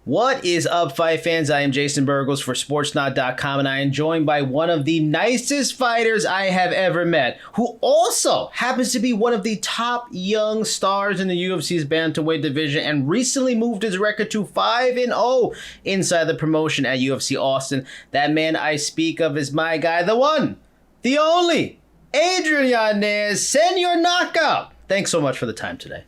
What is up, fight fans? I am Jason Burgos for Sportsnaut.com, and I am joined by one of the nicest fighters I have ever met, who also happens to be one of the top young stars in the UFC's Bantamweight division and recently moved his record to 5-0 inside the promotion at UFC Austin. That man I speak of is my guy, the one, the only, Adrian Yanez, Senor Knockout. Thanks so much for the time today.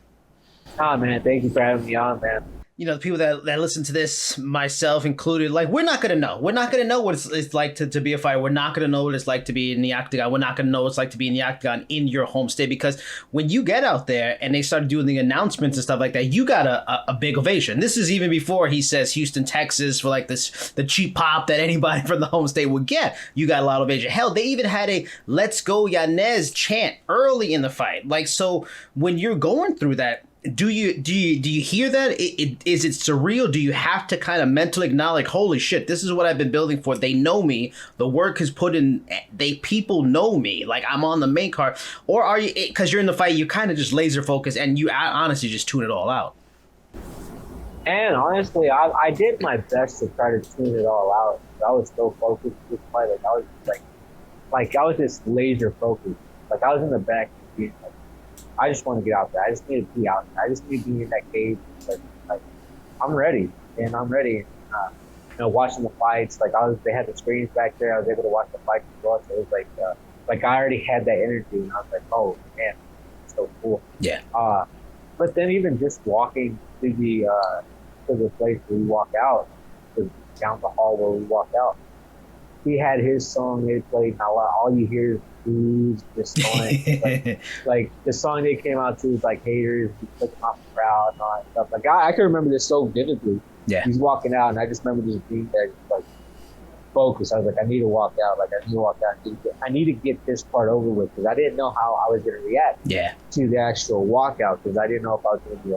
Man, thank you for having me on, man. You know, the people that listen to this, myself included, like, we're not going to know. We're not going to know what it's like to be a fighter. We're not going to know what it's like to be in the octagon. We're not going to know what it's like to be in the octagon in your home state, because when you get out there and they start doing the announcements and stuff like that, you got a big ovation. This is even before he says Houston, Texas for like the cheap pop that anybody from the home state would get. You got a lot of ovation. Hell, they even had a "Let's Go Yanez" chant early in the fight. Like, so when you're going through that, do you hear that? Is it surreal? Do you have to kind of mentally acknowledge, holy shit, this is what I've been building for? They know me. The work is put in. People know me. Like, I'm on the main card. Or are you, because you're in the fight, you kind of just laser focus and you honestly just tune it all out? And honestly, I did my best to try to tune it all out. I was so focused with this fight. Like I was just laser focused. Like, I was in the back being like, I just want to get out there. I just need to be out there. I just need to be in that cage. Like I'm ready, and I'm ready. Watching the fights, they had the screens back there. I was able to watch the fights as well. So it was like I already had that energy, and I was like, oh man, it's so cool. Yeah. But then even just walking to the place where we walk out, down the hall where we walk out, he had his song they played. Now all you hear is booze, just going. like the song they came out to is like haters, clicking off the crowd and all that stuff. Like I can remember this so vividly. Yeah. He's walking out, and I just remember just being there, like focused. I was like, I need to walk out. I need to get this part over with, because I didn't know how I was going to react. Yeah. To the actual walkout, because I didn't know if I was going to be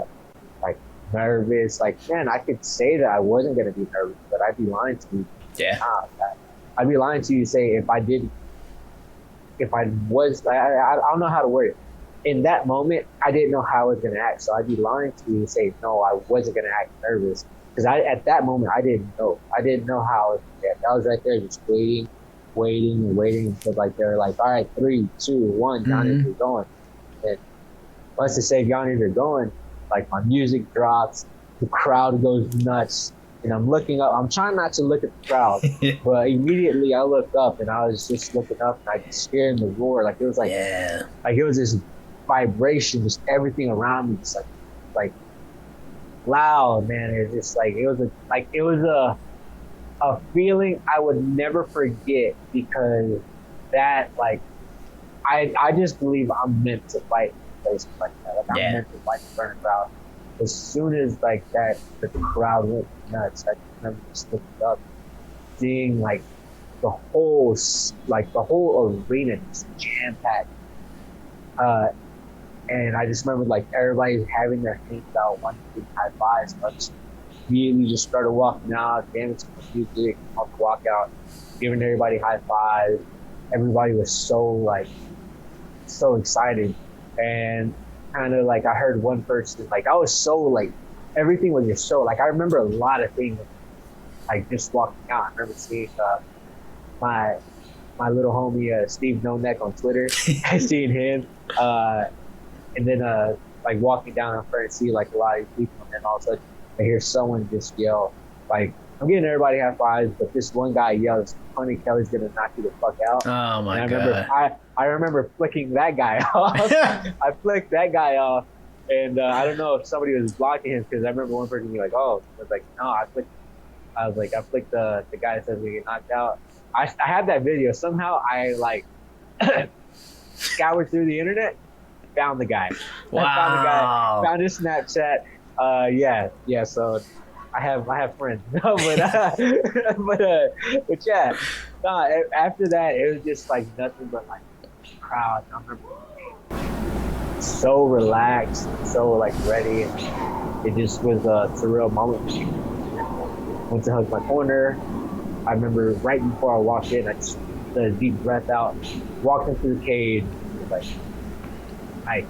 like nervous. Like, man, I could say that I wasn't going to be nervous, but I'd be lying to you. Yeah. I'd be lying to you to say if I don't know how to word it. In that moment, I didn't know how I was going to act. So I'd be lying to you to say, no, I wasn't going to act nervous. Because at that moment, I didn't know. I didn't know how I was going to act. I was right there just waiting until like they're like, all right, 3, 2, 1, Yanez, you're going. And once they say Yanez, you're going, like my music drops, the crowd goes nuts. And I'm looking up. I'm trying not to look at the crowd, but immediately I looked up, and I was just looking up, and I just hearing the roar. Like, it was like it was this vibration, just everything around me, just like loud, man. It was just it was a feeling I would never forget, because that, like, I just believe I'm meant to fight in places like that. Like, I'm meant to fight in front of a crowd. As soon as the crowd went nuts, I remember just looking up, seeing like the whole arena just jam packed. And I just remember like everybody having their hands out, wanting to high fives. So I just immediately just started walking out, dancing to music, walk out, giving everybody high fives. Everybody was so excited, and kind of like I heard one person, like I was so like everything was just so like I remember a lot of things, like just walking out. I remember seeing my little homie Steve No Neck on Twitter. I seen him, and then like walking down, I'm starting to see like a lot of people, and then all of a sudden I hear someone just yell, like, I'm getting everybody high fives, but this one guy yells, Tony Kelly's gonna knock you the fuck out. Oh my God. I remember flicking that guy off. I flicked that guy off, and I don't know if somebody was blocking him, because I remember one person being like, oh, I was like, no, I flicked the guy that says we get knocked out. I have that video. Somehow I like scoured through the internet, found the guy. Wow. I found the guy, found his Snapchat. Yeah. So I have friends. No, but yeah. No, after that, it was just like nothing but like crowd. I remember so relaxed, so like ready, and it just was a surreal moment. Went to hug my corner. I remember right before I walked in, I just took a deep breath out, walked into the cage, like,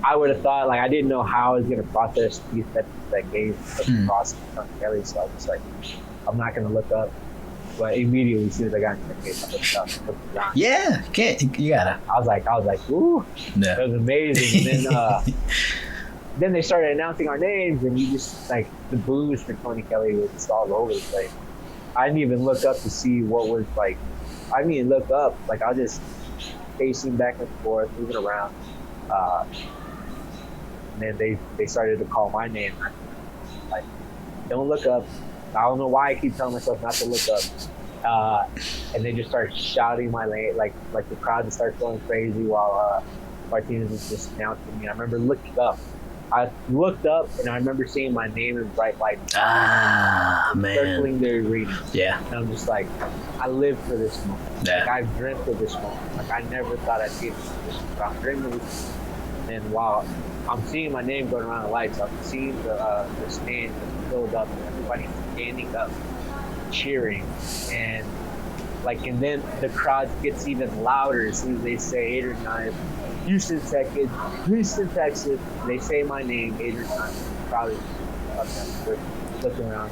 I would have thought, like, I didn't know how I was going to process these steps that gave across Tony Kelly. So I was just like, I'm not going to look up. But immediately, as soon as I got into the case, I looked up. Yeah, you gotta. I was like, ooh, yeah. That was amazing. And then they started announcing our names, and you just, like, the booze for Tony Kelly was just all over the place. I didn't even look up to see what was, like, I didn't even look up. Like, I was just pacing back and forth, moving around. And then they started to call my name. Like, don't look up. I don't know why I keep telling myself not to look up. And they just started shouting my name, like the crowd just started going crazy while Martinez was just announcing me. I remember looking up. I looked up and I remember seeing my name in bright lights. Man. Circling the arena. Yeah. And I'm just like, I live for this moment. Yeah. Like, I've dreamt of this moment. Like, I never thought I'd be in this position, but I'm dreaming of this. And while I'm seeing my name going around the lights, I'm seeing the stand filled up and everybody's standing up, cheering. And then the crowd gets even louder as soon as they say Adrian Yanez, Houston, Texas. They say my name, Adrian Yanez. Crowd is up looking around.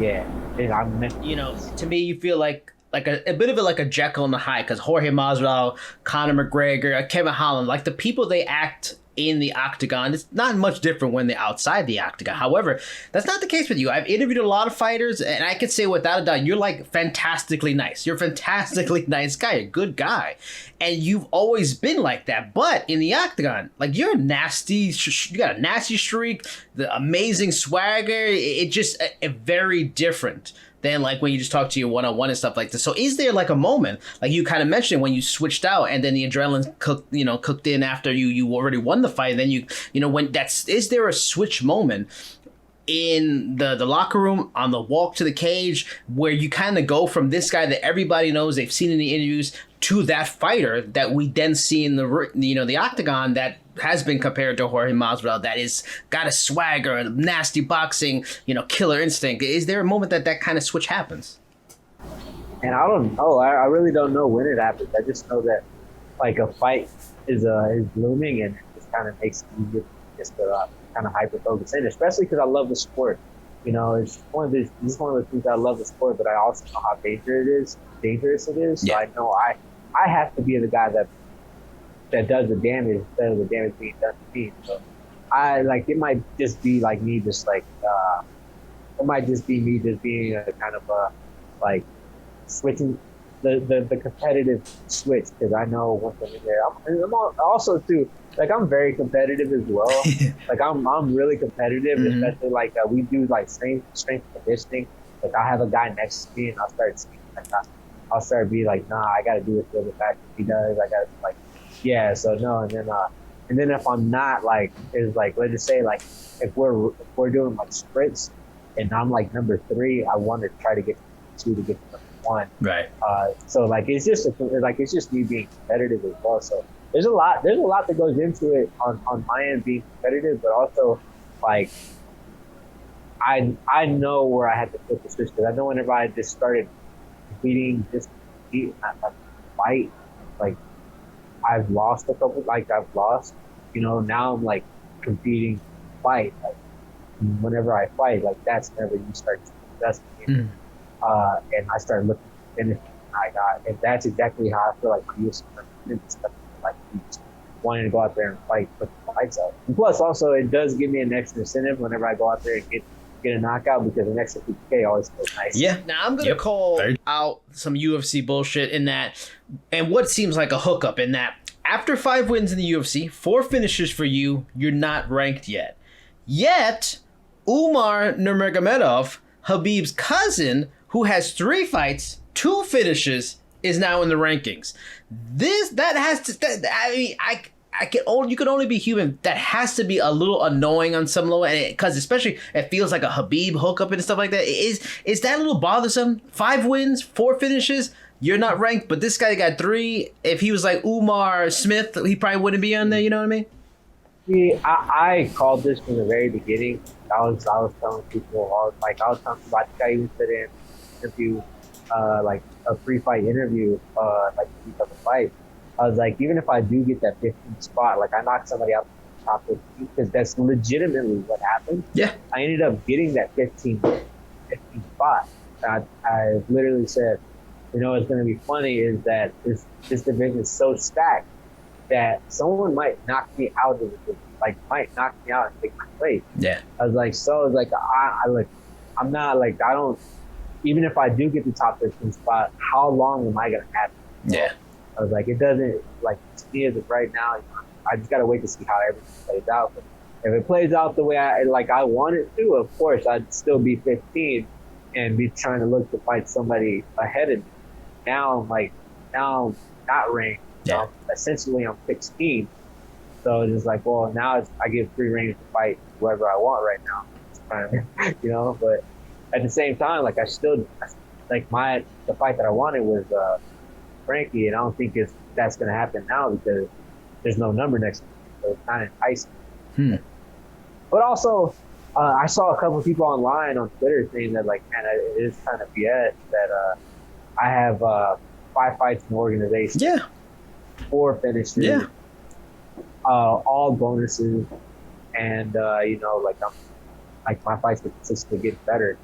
Yeah. And to me, you feel like a bit of it like a Jekyll and Hyde, because Jorge Masvidal, Conor McGregor, Kevin Holland, like the people they act in the octagon, it's not much different when they're outside the octagon. However, that's not the case with you. I've interviewed a lot of fighters, and I could say without a doubt, you're like fantastically nice. You're a fantastically nice guy, a good guy, and you've always been like that. But in the octagon, like, you're nasty. You got a nasty streak, the amazing swagger. It just a very different than like when you just talk to your one-on-one and stuff like this. So is there like a moment, like you kind of mentioned, when you switched out and then the adrenaline cooked in after you already won the fight, and then is there a switch moment in the locker room, on the walk to the cage, where you kind of go from this guy that everybody knows, they've seen in the interviews, to that fighter that we then see in the octagon that has been compared to Jorge Masvidal, that is got a swagger, a nasty boxing, killer instinct? Is there a moment that kind of switch happens? And I don't know. I really don't know when it happens. I just know that, like, a fight is looming, and it just kind of makes me just kind of hyper focus in, especially because I love the sport. It's one of the things I love the sport, but I also know how dangerous it is. So I know I have to be the guy that does the damage instead of the damage being done to me. So it might just be like me, just like it might just be me just being a kind of like switching the competitive switch, because I know once I'm in there, I'm also too, like, I'm very competitive as well. Like, I'm really competitive, especially like we do like strength conditioning. Like, I have a guy next to me, and I'll start being like, nah, I gotta do it for the fact that he does. I gotta, like, yeah. So no, and then if I'm not, like, it's like, let's just say, like, if we're doing like sprints, and I'm like number 3, I want to try to get to 2 to get to number 1. Right. So like it's just me being competitive as well. So there's a lot that goes into it on my end, being competitive, but also, like, I know where I had to put the switch, because I know whenever I just started competing, a fight, like, I've lost a couple, like, now I'm like competing, fight, like, whenever I fight, like, that's whenever you start investing. And I started looking at the finish I got, and that's exactly how I feel like my UFC stuff, like, just wanting to go out there and fight, put the fights out. And plus, also, it does give me an extra incentive whenever I go out there and get a knockout, because an extra 50K always feels nice. Yeah. Now I'm gonna call out some UFC bullshit in that, and what seems like a hookup in that. After 5 wins in the UFC, 4 finishes for you, you're not ranked yet. Yet, Umar Nurmagomedov, Khabib's cousin, who has 3 fights, 2 finishes, is now in the rankings. You can only be human. That has to be a little annoying on some level, because especially it feels like a Khabib hookup and stuff like that. Is that a little bothersome? 5 wins, 4 finishes, you're not ranked, but this guy got 3. If he was like Umar Smith, he probably wouldn't be on there. You know what I mean? See, I called this from the very beginning. I was telling people, I was talking about the guy who said in an interview, like a pre-fight interview, like the fight. I was like, even if I do get that 15th spot, like I knock somebody out the top 15, because that's legitimately what happened. Yeah. I ended up getting that 15th spot. I literally said, you know, what's going to be funny is that this division is so stacked that someone might knock me out of the division, like might knock me out and take my place. Yeah. I was like, I'm not like, I don't, even if I do get the top 15 spot, how long am I going to have it? Yeah. I was like, it doesn't, like, to me as of right now, I just got to wait to see how everything plays out. But if it plays out the way I want it to, of course, I'd still be 15 and be trying to look to fight somebody ahead of me. Now I'm not ranked. Yeah. Essentially, I'm 16. So it's just like, well, now I get free range to fight whoever I want right now. You know, but at the same time, like, the fight that I wanted was Frankie, and I don't think that's going to happen now because there's no number next to me. So it's not enticing. But also, I saw a couple of people online on Twitter saying that, like, man, it is kind of BS that I have 5 fights in the organization. Yeah. 4 finishes. Yeah. All bonuses. And, you know, my fights would consistently get better.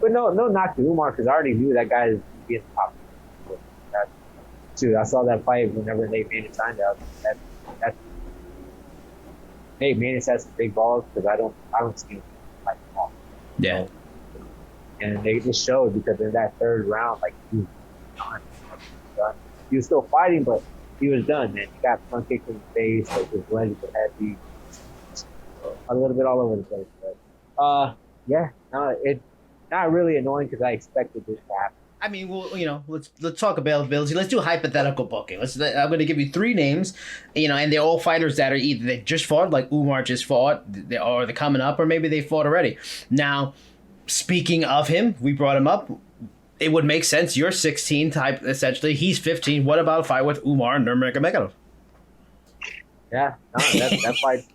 But no knock to Umar, because I already knew that guy is getting top. Too. I saw that fight whenever Nate Maness signed out. Nate Maness has some big balls because I don't see him fight ball. Yeah. And they just showed because in that third round, like, he was done. He was still fighting, but he was done, man. He got front kicked in the face, like his legs were heavy, a little bit all over the place. But it's not really annoying because I expected this to happen. I mean, well, you know, let's talk availability. Let's do hypothetical booking. I'm going to give you 3 names, you know, and they're all fighters that are either they just fought, like Umar just fought, or they're coming up, or maybe they fought already. Now, speaking of him, we brought him up. It would make sense. You're 16 type, essentially. He's 15. What about a fight with Umar Nurmagomedov? Yeah, no, that fight.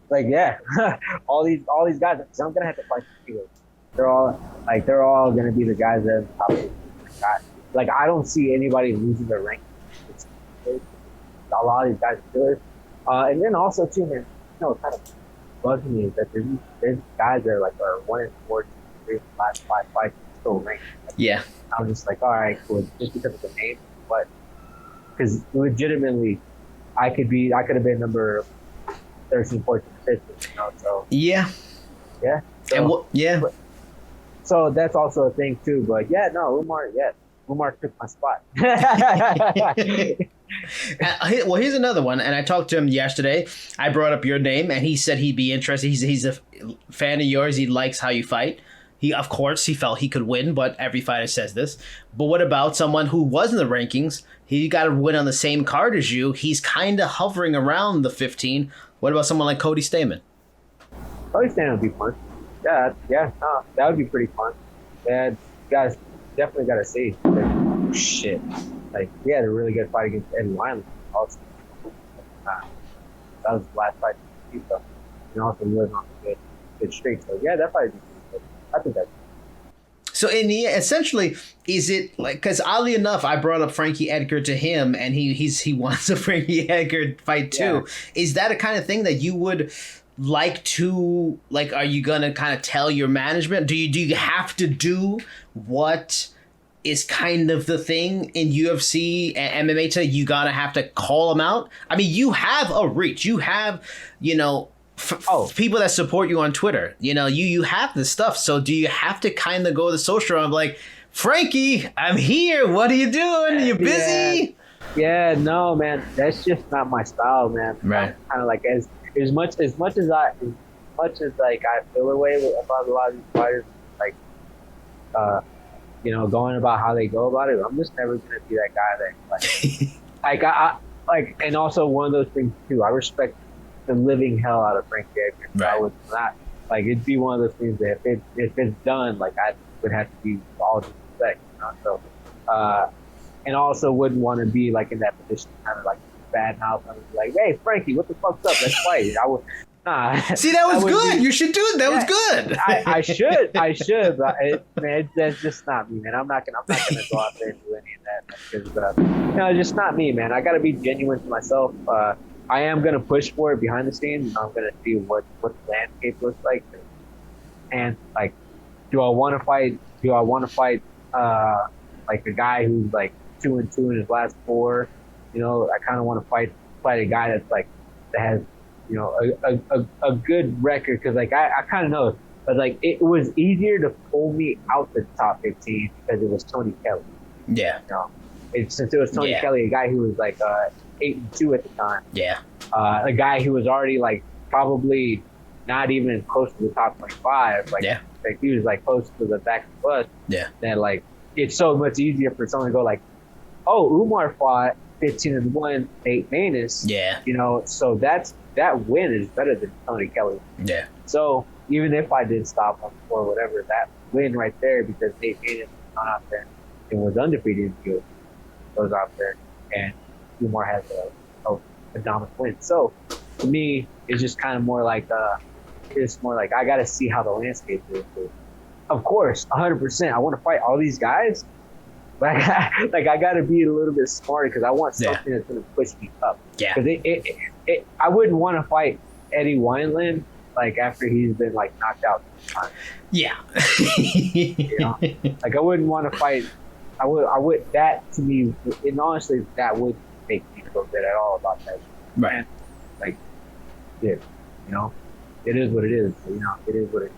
Like, yeah, all these guys. So I'm gonna have to fight people. They're all gonna be the guys that are top of the guy. Like, I don't see anybody losing their rank. A lot of these guys do it. And then also too, man, you know, kind of bugging me is that there's guys that are 1-4, 3, 5 fights still ranked. Yeah. I'm just like, all right, cool. Just because of the name, but because legitimately, I could have been number 13, 14, 15. You know, so yeah. So, and so that's also a thing too. But yeah, no, Umar took my spot. Well, here's another one, and I talked to him yesterday. I brought up your name, and he said he'd be interested. He's a fan of yours. He likes how you fight. Of course, he felt he could win, but every fighter says this. But what about someone who was in the rankings? He got to win on the same card as you. He's kind of hovering around the 15. What about someone like Cody Stamann? Cody Stamann would be fun. Yeah, no, that would be pretty fun. Yeah, guys definitely got to see. Shit. Like, we had a really good fight against Eddie Wineland also. That was the last fight. So, and also he was on a good streak. So, yeah, that fight is good. I think that's so essentially, is it like, because oddly enough, I brought up Frankie Edgar to him, and he wants a Frankie Edgar fight too. Yeah. Is that a kind of thing that you would like to, like, are you gonna kind of tell your management? Do you have to do what is kind of the thing in UFC and MMA today? You gotta have to call them out. I mean, you have a reach. You have, you know, people that support you on Twitter. You know, you have this stuff. So do you have to kind of go to the social and be like, Frankie, I'm here. What are you doing? You busy? Yeah, no, man. That's just not my style, man. Right. Kind of like as much as I feel away about a lot of these fighters, like, you know, going about how they go about it. I'm just never gonna be that guy that I and also one of those things too. I respect the living hell out of Frankie Edgar. Right. I would not, like, it'd be one of those things that if it's done, like, I would have to be all due respect, you know. So, and also wouldn't want to be like in that position, kind of like bad mouth, and be like, hey, Frankie, what the fuck's up? Let's fight. See, that was good. Be, you should do it. That was good. I should, but that's just not me, man. I'm not gonna go out there and do any of that because it's just not me, man. I gotta be genuine to myself. I am gonna push for it behind the scenes. I'm gonna see what the landscape looks like, and like, do I want to fight? Like a guy who's like 2-2 in his last 4. You know, I kind of want to fight a guy that's like that has, you know, a good record, because like I kind of know, but like it was easier to pull me out the top 15 because it was Tony Kelly. Yeah. You know, since it was Tony Kelly, a guy who was like 8-2 at the time. Yeah. A guy who was already like probably not even close to the top 25. Like, like he was like close to the back of the bus. Yeah. Then like it's so much easier for someone to go like, oh, Umar fought 15-1, Nate Maness. Yeah. You know, so that win is better than Tony Kelly. Yeah. So even if I did stop him or whatever, that win right there, because Nate Maness gone out there and was undefeated, he goes out there and Umar has a dominant win. So for me, it's just kind of more like it's more like I got to see how the landscape is. Of course, 100%. I want to fight all these guys. Like I got to be a little bit smarter because I want something that's going to push me up. Yeah. Because I wouldn't want to fight Eddie Wineland like after he's been like knocked out. Yeah. You know? Like I wouldn't want to fight. I would. That to me, and honestly, that would make me feel good at all about that. Right. Like, yeah, you know, it is what it is. You know, it is what it is.